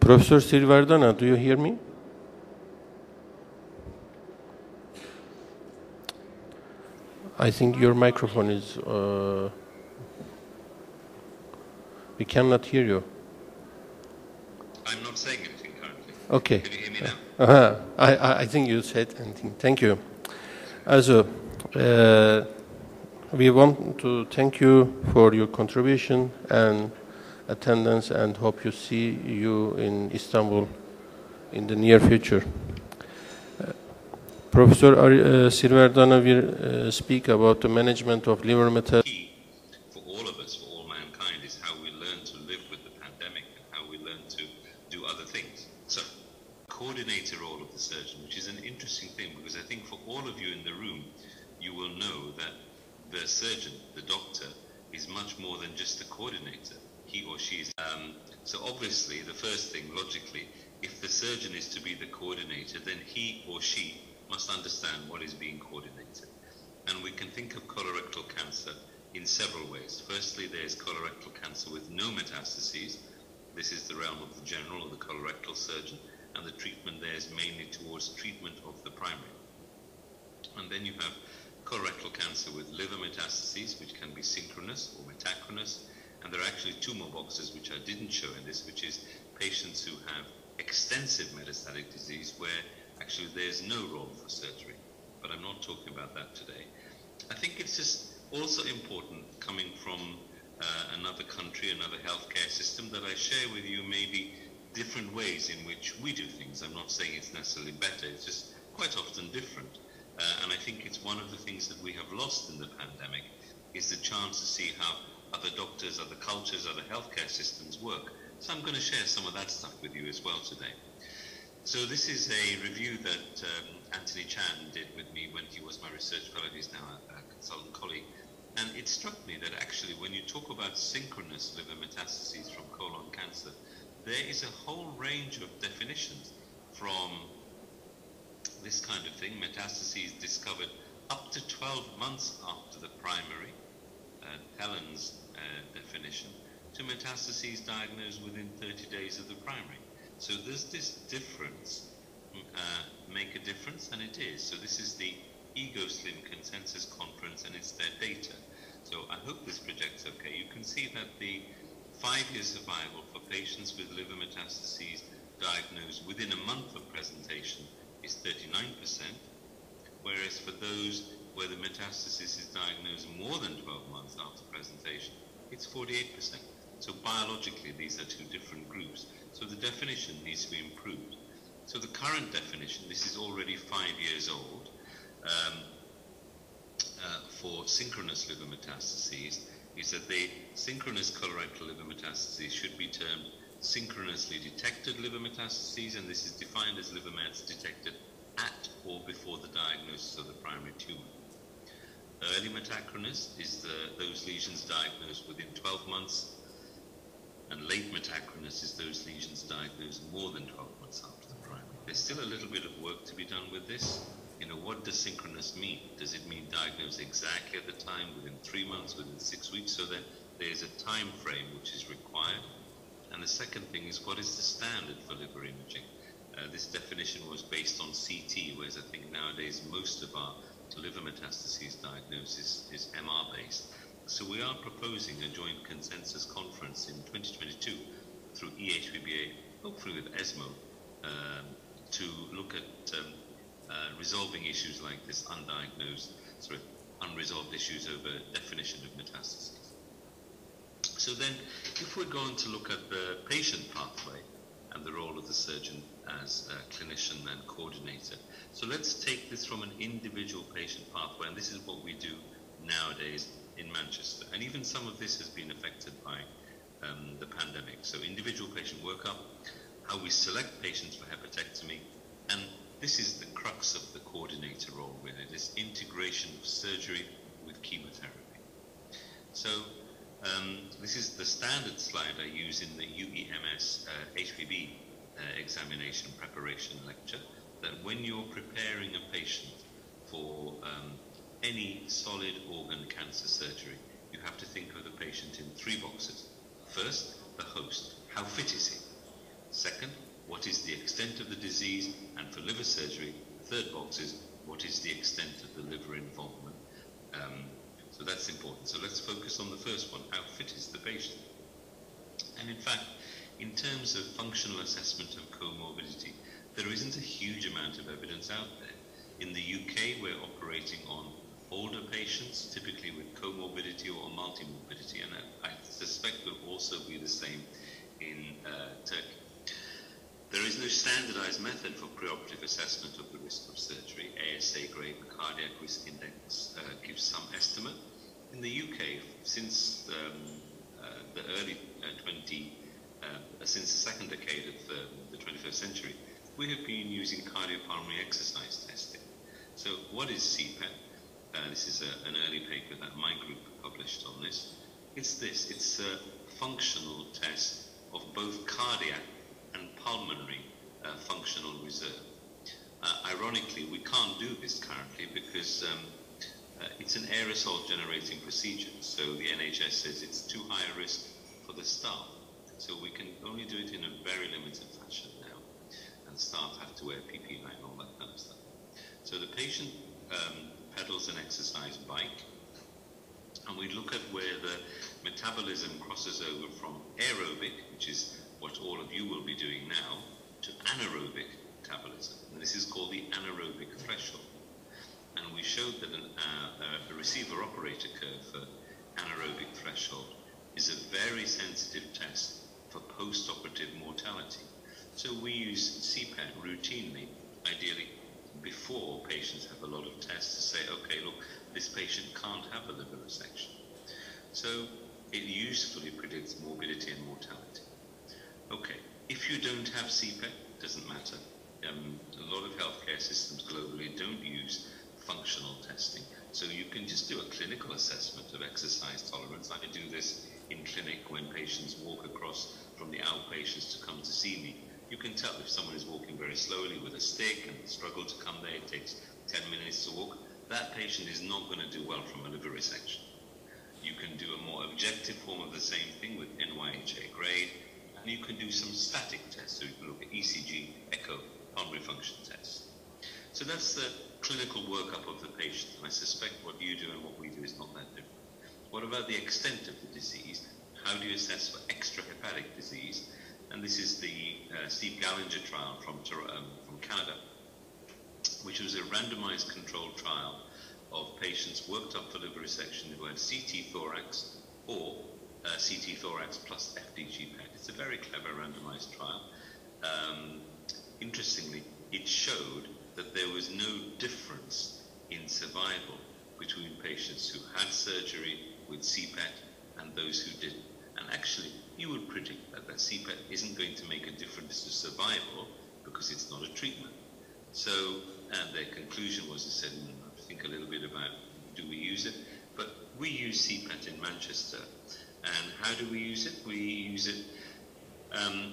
Professor Siriwardena, do you hear me? I think your microphone is... we cannot hear you. I'm not saying anything currently. Okay. Can you hear me now? I think you said anything. Thank you. Also, we want to thank you for your contribution and attendance, and hope you see you in Istanbul in the near future. Professor Siriwardena will speak about the management of liver metastasis. For all of us, for all mankind, is how we learn to live with the pandemic and how we learn to do other things. So, coordinator role of the surgeon, which is an interesting thing, because I think for all of you in the room, you will know that the surgeon, the doctor, is much more than just a coordinator. He or she is. So obviously, the first thing, logically, if the surgeon is to be the coordinator, then he or she must understand what is being coordinated. And we can think of colorectal cancer in several ways. Firstly, there's colorectal cancer with no metastases. This is the realm of the general or the colorectal surgeon, and the treatment there is mainly towards treatment of the primary. And then you have colorectal cancer with liver metastases, which can be synchronous or metachronous. And there are actually two more boxes which I didn't show in this, which is patients who have extensive metastatic disease where actually there's no role for surgery. But I'm not talking about that today. I think it's just also important, coming from another country, another healthcare system, that I share with you maybe different ways in which we do things. I'm not saying it's necessarily better, it's just quite often different. And I think it's one of the things that we have lost in the pandemic, is the chance to see how other doctors, other cultures, other healthcare systems work. So I'm going to share some of that stuff with you as well today. So this is a review that Anthony Chan did with me when he was my research fellow. He's now a consultant colleague. And it struck me that actually when you talk about synchronous liver metastases from colon cancer, there is a whole range of definitions, from this kind of thing, metastases discovered up to 12 months after the primary, Helen's definition, to metastases diagnosed within 30 days of the primary. So does this difference make a difference? And it is. So this is the EGOSLIM Consensus Conference, and it's their data. So I hope this projects okay. You can see that the 5-year survival for patients with liver metastases diagnosed within a month of presentation is 39%, whereas for those where the metastasis is diagnosed more than 12 months after presentation, it's 48%. So biologically, these are two different groups. So the definition needs to be improved. So the current definition, this is already 5 years old, for synchronous liver metastases, is that the synchronous colorectal liver metastases should be termed synchronously detected liver metastases, and this is defined as liver mets detected at or before the diagnosis of the primary tumor. Early metachronous is those lesions diagnosed within 12 months, and late metachronous is those lesions diagnosed more than 12 months after the primary. There's still a little bit of work to be done with this. You know, what does synchronous mean? Does it mean diagnosed exactly at the time, within 3 months, within 6 weeks? So that there's a time frame which is required. And the second thing is, what is the standard for liver imaging? This definition was based on CT, whereas I think nowadays most of our liver metastases diagnosis is MR based. So we are proposing a joint consensus conference in 2022 through EHBBA, hopefully with ESMO, to look at resolving issues like this, unresolved issues over definition of metastases. So then, if we're going to look at the patient pathway and the role of the surgeon as a clinician and coordinator, so let's take this from an individual patient pathway, and this is what we do nowadays in Manchester. And even some of this has been affected by the pandemic. So individual patient workup, how we select patients for hepatectomy, and this is the crux of the coordinator role, really, this integration of surgery with chemotherapy. So this is the standard slide I use in the UEMS HPB examination preparation lecture, that when you're preparing a patient for any solid organ cancer surgery, you have to think of the patient in 3 boxes. First, the host. How fit is he? Second, what is the extent of the disease? And for liver surgery, the third box is what is the extent of the liver involvement? So that's important. So let's focus on the first one. How fit is the patient? And in fact, in terms of functional assessment of comorbidity, there isn't a huge amount of evidence out there. In the UK, we're operating on older patients, typically with comorbidity or multimorbidity, and I suspect will also be the same in Turkey. There is no standardized method for preoperative assessment of the risk of surgery. ASA grade, the cardiac risk index gives some estimate. In the UK, since the early since the second decade of the 21st century, we have been using cardiopulmonary exercise testing. So what is CPET? This is an early paper that my group published on this. It's a functional test of both cardiac and pulmonary functional reserve. Ironically, we can't do this currently because it's an aerosol generating procedure. So the NHS says it's too high a risk for the staff. So we can only do it in a very limited fashion now. And staff have to wear PPE and all that kind of stuff. So the patient pedals an exercise bike, and we look at where the metabolism crosses over from aerobic, which is what all of you will be doing now, to anaerobic metabolism. And this is called the anaerobic threshold. And we showed that a receiver operator curve for anaerobic threshold is a very sensitive test for post-operative mortality. So we use CPET routinely, ideally before patients have a lot of tests, to say, okay, look, this patient can't have a liver resection. So it usefully predicts morbidity and mortality. Okay, if you don't have CPET, it doesn't matter. A lot of healthcare systems globally don't use functional testing. So you can just do a clinical assessment of exercise tolerance. I do this in clinic when patients walk across from the outpatients to come to see me. You can tell if someone is walking very slowly with a stick and struggle to come there, it takes 10 minutes to walk, that patient is not going to do well from a liver resection. You can do a more objective form of the same thing with NYHA grade, and you can do some static tests, so you can look at ECG, echo, pulmonary function tests. So that's the clinical workup of the patient, and I suspect what you do and what we do is not that different. What about the extent of the disease? How do you assess for extrahepatic disease? And this is the Steve Gallinger trial from Canada, which was a randomized controlled trial of patients worked up for liver resection who had CT thorax or CT thorax plus FDG PET. It's a very clever randomized trial. Interestingly, it showed that there was no difference in survival between patients who had surgery with CPET and those who didn't. And actually, you would predict that CPET isn't going to make a difference to survival because it's not a treatment. So, and their conclusion was, they said, think a little bit about, do we use it? But we use CPET in Manchester. And how do we use it? We use it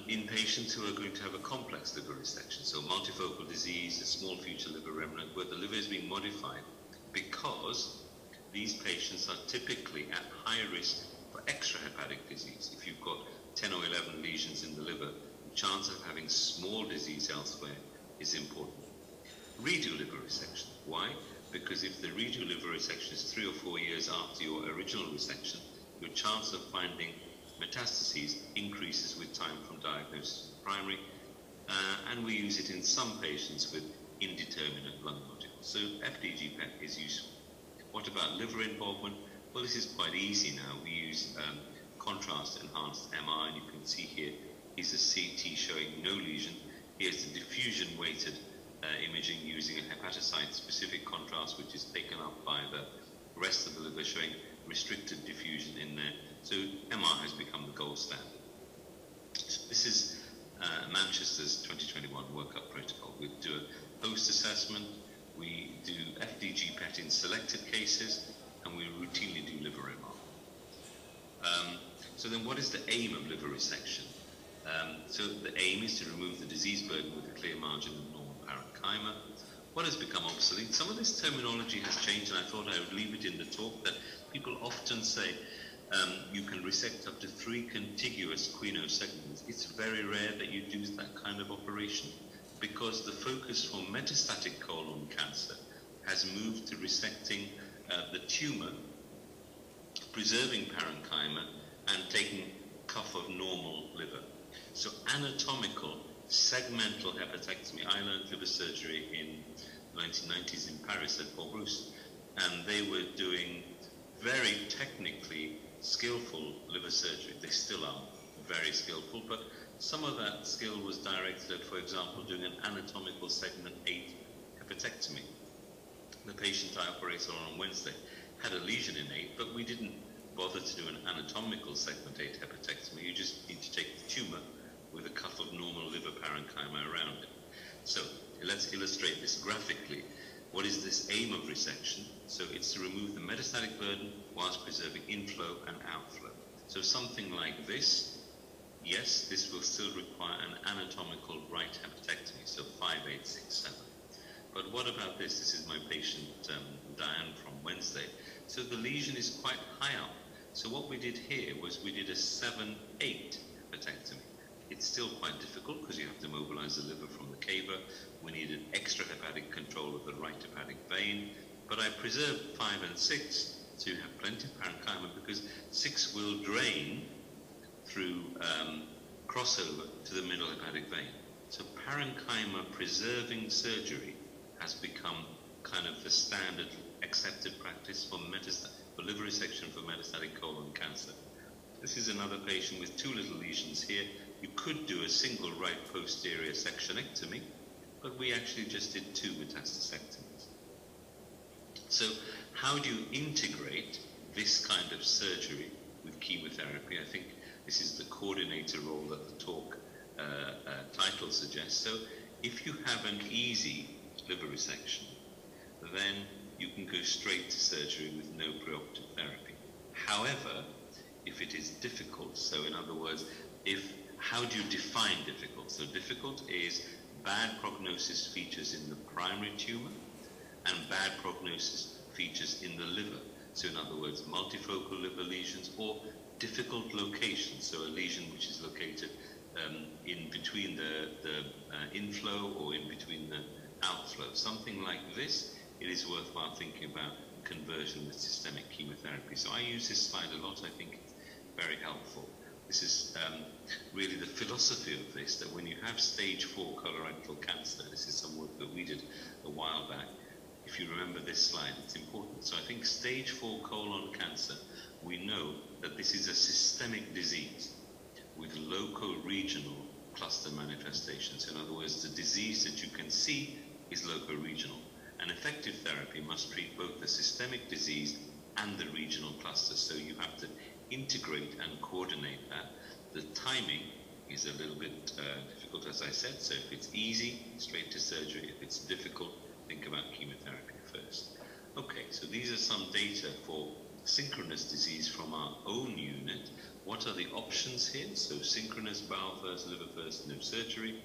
in patients who are going to have a complex liver resection. So multifocal disease, a small future liver remnant, where the liver is being modified because these patients are typically at high risk for extrahepatic disease. If you've got 10 or 11 lesions in the liver, the chance of having small disease elsewhere is important. Radial liver resection. Why? Because if the radial liver resection is 3 or 4 years after your original resection, your chance of finding metastases increases with time from diagnosis of primary, and we use it in some patients with indeterminate lung nodules. So FDG PET is useful. What about liver involvement? Well, this is quite easy now. We use contrast-enhanced MR, and you can see here is a CT showing no lesion. Here's the diffusion-weighted imaging using a hepatocyte-specific contrast, which is taken up by the rest of the liver, showing restricted diffusion in there. So MR has become the gold standard. So this is Manchester's 2021 workup protocol. We do a post-assessment, we do FDG PET in selected cases, and we routinely do liver MR. So then what is the aim of liver resection? So the aim is to remove the disease burden with a clear margin of normal parenchyma. What has become obsolete? Some of this terminology has changed, and I thought I would leave it in the talk, that people often say, You can resect up to 3 contiguous quino segments. It's very rare that you do that kind of operation because the focus for metastatic colon cancer has moved to resecting the tumor, preserving parenchyma, and taking cuff of normal liver. So anatomical segmental hepatectomy. I learned liver surgery in the 1990s in Paris at Paul Brousse, and they were doing very technically skillful liver surgery. They still are very skillful, but some of that skill was directed at, for example, doing an anatomical segment 8 hepatectomy. The patient I operated on Wednesday had a lesion in 8, but we didn't bother to do an anatomical segment 8 hepatectomy. You just need to take the tumor with a cuff of normal liver parenchyma around it. So let's illustrate this graphically. What is this aim of resection? So it's to remove the metastatic burden whilst preserving inflow and outflow. So something like this, yes, this will still require an anatomical right hepatectomy, so 5, 8, 6, 7. But what about this? This is my patient Diane from Wednesday. So the lesion is quite high up. So what we did here was we did a 7, 8 hepatectomy. It's still quite difficult because you have to mobilize the liver from the cava. We needed extra hepatic control of the right hepatic vein. But I preserved 5 and 6 to have plenty of parenchyma because 6 will drain through crossover to the middle hepatic vein. So parenchyma preserving surgery has become kind of the standard accepted practice for liver resection for metastatic colon cancer. This is another patient with 2 little lesions here. You could do a single right posterior sectionectomy, but we actually just did 2 metastasectomies. So how do you integrate this kind of surgery with chemotherapy? I think this is the coordinator role that the talk title suggests. So if you have an easy liver resection, then you can go straight to surgery with no preoperative therapy. However, if it is difficult, so in other words, how do you define difficult? So difficult is bad prognosis features in the primary tumor and bad prognosis features in the liver. So in other words, multifocal liver lesions or difficult locations. So a lesion which is located in between the inflow or in between the outflow. Something like this, it is worthwhile thinking about conversion with systemic chemotherapy. So I use this slide a lot. I think it's very helpful. This is really the philosophy of this, that when you have stage 4 colorectal cancer, this is some work that we did a while back. If you remember this slide, it's important. So I think stage 4 colon cancer, we know that this is a systemic disease with local regional cluster manifestations. In other words, the disease that you can see is local regional. And effective therapy must treat both the systemic disease and the regional clusters. So you have to integrate and coordinate that. The timing is a little bit difficult, as I said. So if it's easy, straight to surgery. If it's difficult, think about chemotherapy first. Okay, so these are some data for synchronous disease from our own unit. What are the options here? So synchronous, bowel first, liver first, no surgery.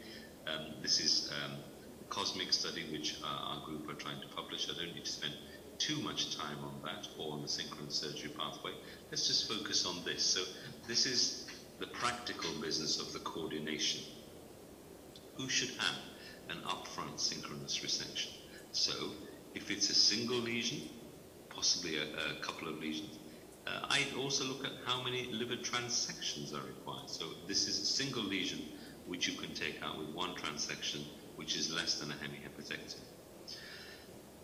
This is a cosmic study which our group are trying to publish. I don't need to spend too much time on that or on the synchronous surgery pathway. Let's just focus on this. So this is the practical business of the coordination. Who should have an upfront synchronous resection? So if it's a single lesion, possibly a couple of lesions, I also look at how many liver transections are required. So this is a single lesion which you can take out with 1 transection, which is less than a hemihepatectomy.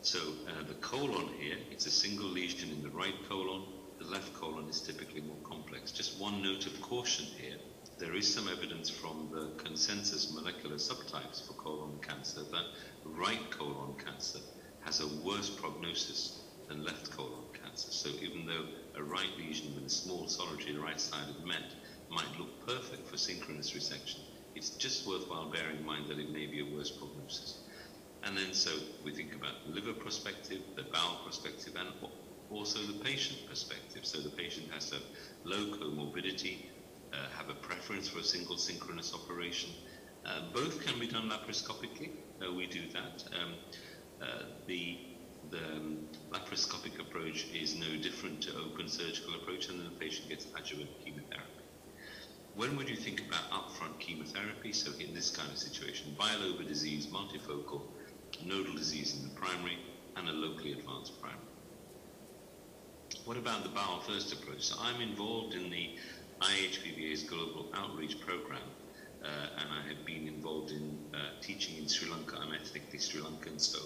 So the colon here, it's a single lesion in the right colon. The left colon is typically more complex. Just one note of caution here. There is some evidence from the consensus molecular subtypes for colon cancer that right colon cancer has a worse prognosis than left colon cancer. So even though a right lesion with a small solitary right-sided met might look perfect for synchronous resection, it's just worthwhile bearing in mind that it may be a worse prognosis. And then so we think about the liver perspective, the bowel perspective, and also the patient perspective. So the patient has to have low comorbidity, have a preference for a single synchronous operation. Both can be done laparoscopically. We do that. The the laparoscopic approach is no different to open surgical approach, and then the patient gets adjuvant chemotherapy. When would you think about upfront chemotherapy? So in this kind of situation, bilobar disease, multifocal, nodal disease in the primary, and a locally advanced primary. What about the bowel first approach? So I'm involved in the IHPBA's global outreach program, and I have been involved in teaching in Sri Lanka. I'm ethnically Sri Lankan, so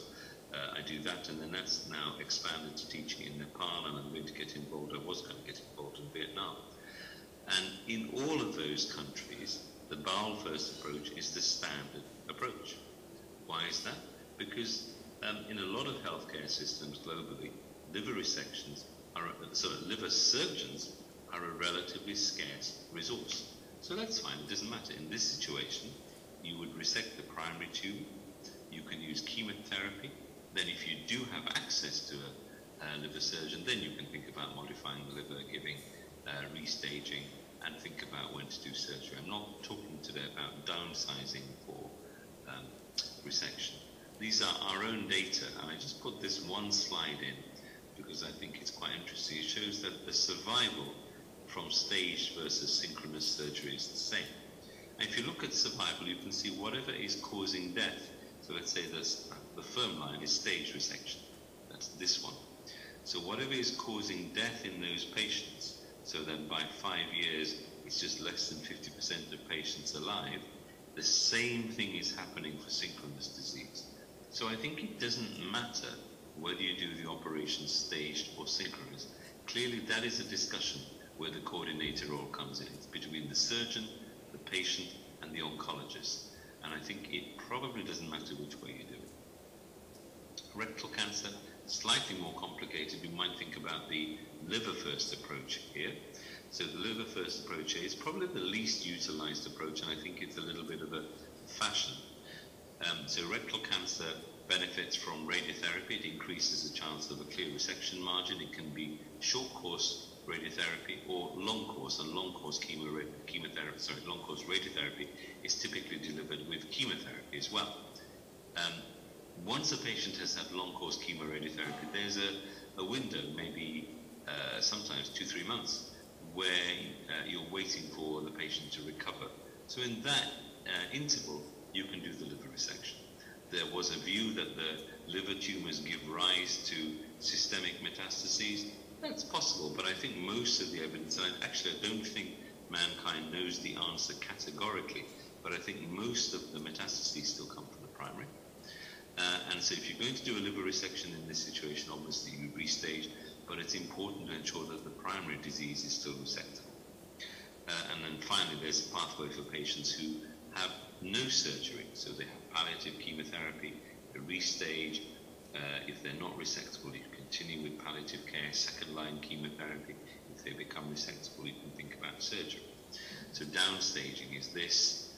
I do that, and then that's now expanded to teaching in Nepal, and I'm going to get involved, I was going to get involved in Vietnam. And in all of those countries, the bowel first approach is the standard approach. Why is that? Because in a lot of healthcare systems globally, liver resections are, liver surgeons are a relatively scarce resource. So that's fine, it doesn't matter. In this situation, you would resect the primary tube, you can use chemotherapy, then if you do have access to a liver surgeon, then you can think about modifying the liver, giving restaging, and think about when to do surgery. I'm not talking today about downsizing for resection. These are our own data, and I just put this one slide in because I think it's quite interesting. It shows that the survival from staged versus synchronous surgery is the same. And if you look at survival, you can see whatever is causing death. So let's say the firm line is staged resection. That's this one. So whatever is causing death in those patients, so that by 5 years, it's just less than 50% of patients alive, the same thing is happening for synchronous disease. So I think it doesn't matter whether you do the operation staged or synchronous. Clearly, that is a discussion where the coordinator role comes in. It's between the surgeon, the patient, and the oncologist. And I think it probably doesn't matter which way you do it. Rectal cancer, slightly more complicated. We might think about the liver first approach here. So the liver first approach here is probably the least utilized approach, and I think it's a little bit of a fashion. So rectal cancer benefits from radiotherapy. It increases the chance of a clear resection margin. It can be short course radiotherapy or long course, and long course long course radiotherapy is typically delivered with chemotherapy as well. Once a patient has had long course chemoradiotherapy, there's a window, maybe sometimes 2-3 months, where you're waiting for the patient to recover. So in that interval, you can do the liver resection. There was a view that the liver tumors give rise to systemic metastases. That's possible, but I think most of the evidence, and actually I don't think mankind knows the answer categorically, but I think most of the metastases still come from the primary. And so if you're going to do a liver resection in this situation, obviously you restage, but it's important to ensure that the primary disease is still resectable. And then finally, there's a pathway for patients who have no surgery. So they have palliative chemotherapy, they restage. If they're not resectable, you continue with palliative care, second-line chemotherapy. If they become resectable, you can think about surgery. So downstaging is this.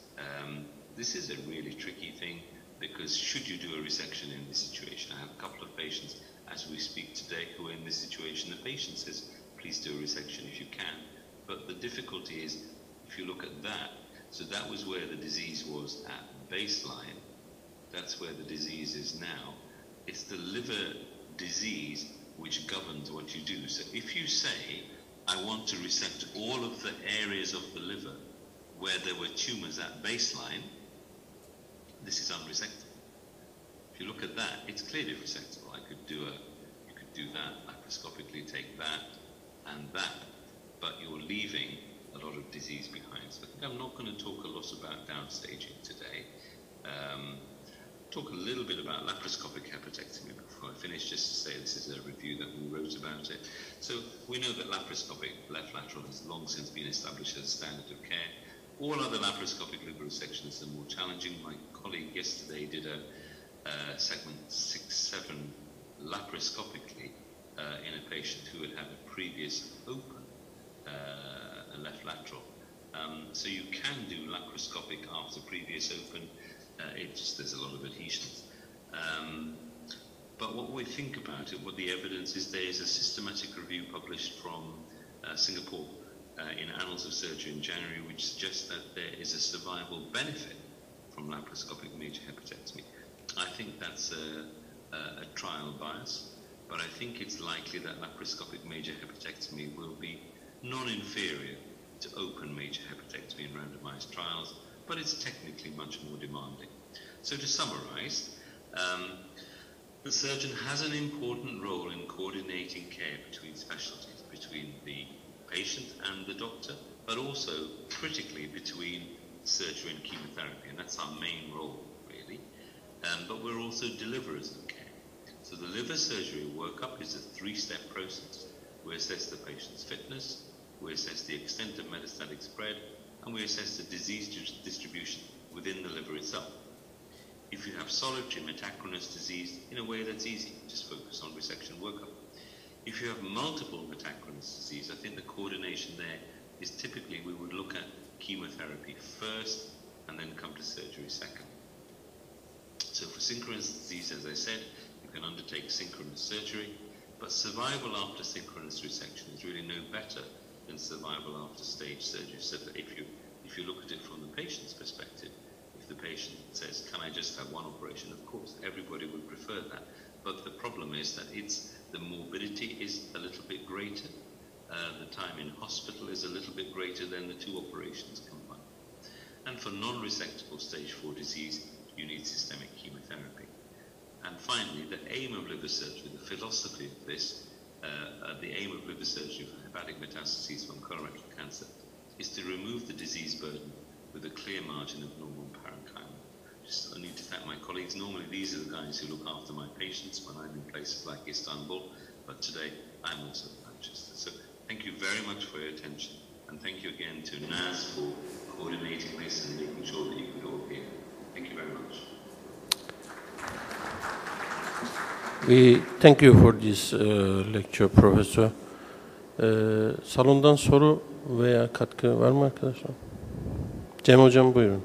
This is a really tricky thing, because should you do a resection in this situation? I have a couple of patients as we speak today who are in this situation. The patient says, please do a resection if you can. But the difficulty is, if you look at that, so that was where the disease was at baseline. That's where the disease is now. It's the liver disease which governs what you do. So if you say, I want to resect all of the areas of the liver where there were tumors at baseline, this is unresectable. If you look at that, it's clearly resectable. You could do that, laparoscopically take that and that, but you're leaving a lot of disease behind. So I think I'm not going to talk a lot about downstaging today. Talk a little bit about laparoscopic hepatectomy before I finish, just to say this is a review that we wrote about it. So we know that laparoscopic left lateral has long since been established as a standard of care. All other laparoscopic liver resections are more challenging. My colleague yesterday did a segment 6-7 laparoscopically in a patient who had had a previous open left lateral. So you can do laparoscopic after previous open. There's a lot of adhesions. But what we think about it, what the evidence is, there is a systematic review published from Singapore in Annals of Surgery in January, which suggests that there is a survival benefit from laparoscopic major hepatectomy. I think that's a trial bias. but I think it's likely that laparoscopic major hepatectomy will be non-inferior to open major hepatectomy in randomized trials, but it's technically much more demanding. So to summarize, the surgeon has an important role in coordinating care between specialties, between the patient and the doctor, but also critically between surgery and chemotherapy, and that's our main role really. But we're also deliverers of care. So the liver surgery workup is a three-step process. We assess the patient's fitness, we assess the extent of metastatic spread, and we assess the disease distribution within the liver itself. If you have solitary metachronous disease, in a way that's easy, just focus on resection workup. If you have multiple metachronous disease, I think the coordination there is typically we would look at chemotherapy first and then come to surgery second. So for synchronous disease, as I said, you can undertake synchronous surgery, but survival after synchronous resection is really no better than survival after stage surgery. So that if you look at it from the patient's perspective, if the patient says, can I just have one operation? Of course, everybody would prefer that. But the problem is that the morbidity is a little bit greater. The time in hospital is a little bit greater than the two operations combined. And for non-resectable stage 4 disease, you need systemic chemotherapy. And finally, the aim of liver surgery, the philosophy of this, the aim of liver surgery for hepatic metastases from colorectal cancer is to remove the disease burden with a clear margin of normal parenchyma. I need to thank my colleagues. Normally these are the guys who look after my patients when I'm in places like Istanbul, but today I'm also in Manchester. So thank you very much for your attention, and thank you again to Naz for coordinating this and making sure that you could all hear. Thank you very much. We thank you for this lecture, Professor. Salondan soru veya katkı var mı arkadaşlar? Cem Hocam buyurun.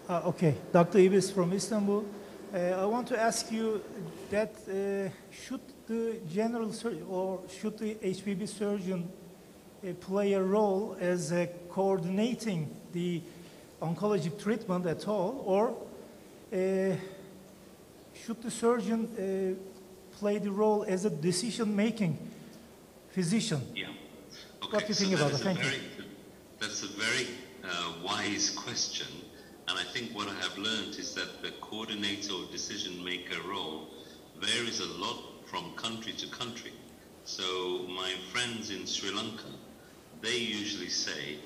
Okay, Dr. Ibis from Istanbul. I want to ask you that should the general surgeon or should the HPB surgeon play a role as coordinating the oncologic treatment at all, or should the surgeon play the role as a decision-making physician? Yeah. Okay. What do you think about that? Thank you. That's a very wise question, and I think what I have learned is that the coordinator or decision-maker role varies a lot from country to country. So my friends in Sri Lanka, they usually say,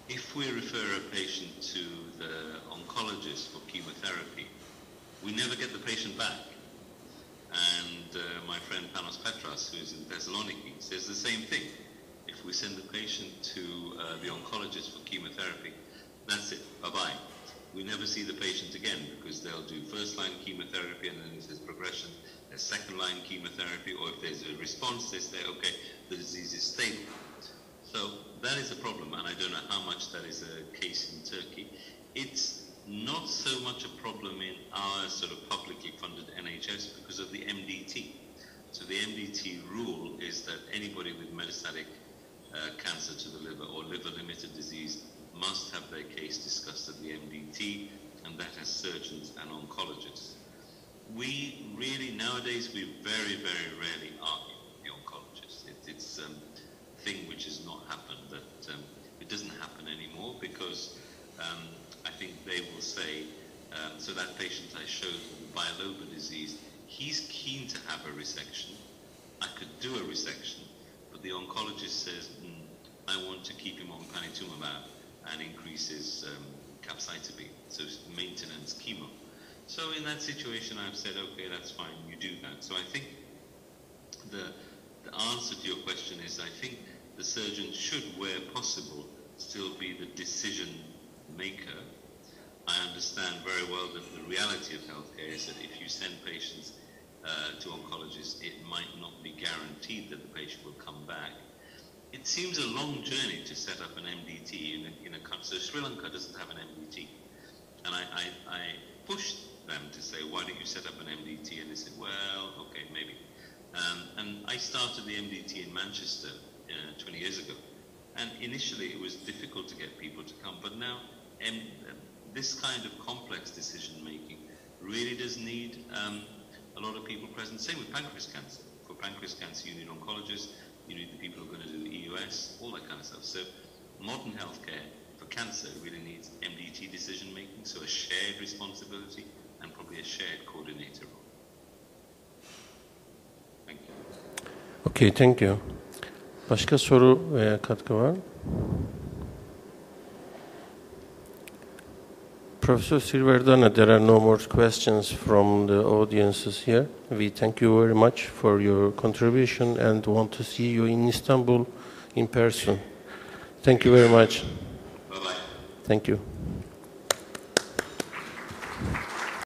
if we refer a patient to the oncologist for chemotherapy, we never get the patient back. And my friend Panos Petras, who is in Thessaloniki, says the same thing. If we send the patient to the oncologist for chemotherapy, that's it, bye-bye. We never see the patient again because they'll do first-line chemotherapy and then if there's progression, there's second-line chemotherapy, or if there's a response, they say, okay, the disease is stable. So that is a problem, and I don't know how much that is a case in Turkey. It's not so much a problem in our sort of publicly funded NHS because of the MDT. So the MDT rule is that anybody with metastatic cancer to the liver or liver-limited disease must have their case discussed at the MDT, and that has surgeons and oncologists. We really, nowadays, we very, very rarely argue with the oncologists. It's a thing which has not happened, that it doesn't happen anymore because I think they will say, so that patient I showed with bilobar disease, he's keen to have a resection. I could do a resection, but the oncologist says, I want to keep him on panitumumab and increase his capecitabine, so maintenance chemo. So in that situation, I've said, okay, that's fine, you do that. So I think the answer to your question is, I think the surgeon should, where possible, still be the decision maker. I understand very well that the reality of healthcare is that if you send patients to oncologists, it might not be guaranteed that the patient will come back. It seems a long journey to set up an MDT in a country. So Sri Lanka doesn't have an MDT. And I pushed them to say, why don't you set up an MDT? And they said, well, okay, maybe. And I started the MDT in Manchester 20 years ago. And initially it was difficult to get people to come, but now this kind of complex decision making really does need a lot of people present. Same with pancreas cancer. For pancreas cancer, you need oncologists, you need the people who are going to do the EUS, all that kind of stuff. So modern healthcare for cancer really needs MDT decision making, so a shared responsibility and probably a shared coordinator role. Thank you. Okay, thank you. Başka soru veya katkı var mı? Professor Siriwardena, there are no more questions from the audiences here. We thank you very much for your contribution and want to see you in Istanbul in person. Thank you very much. Bye-bye. Thank you.